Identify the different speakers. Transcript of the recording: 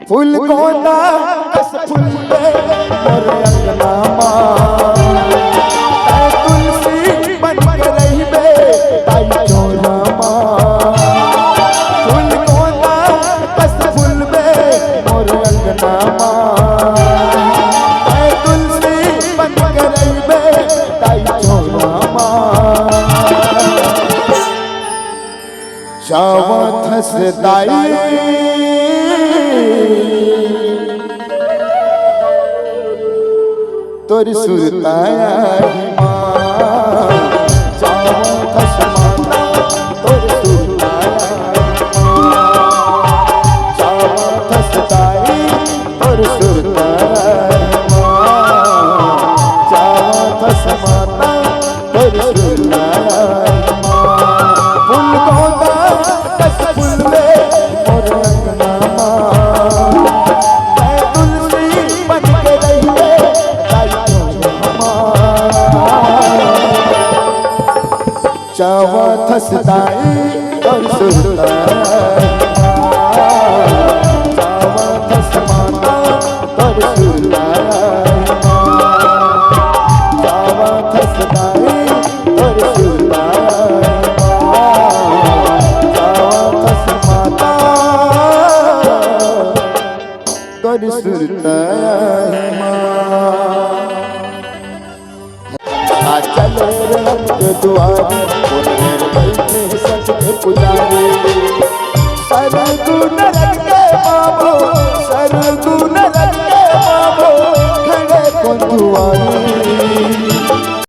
Speaker 1: फूल कोना कस फूल पे मोर अंगना ताई तुलसी बन के रही बे ताई चोरा फूल कोना कस फूल पे मोर अंगना ताई तुलसी बन के रही बे ताई चोरा जावा थस दाई तोर सुरताया जावा थस माता तोर सुरताया जावा थस दाई तोर सुरताया जावा थस माता तोर सुरताया फूल कोना कस फूल में मोर अंगना मैं तुलसी बन के रही है ताई चावा थस दाई और सुरताई चावा थस माता और सुरताई चावा थस दाई और सुरताई चले रंग दुआरी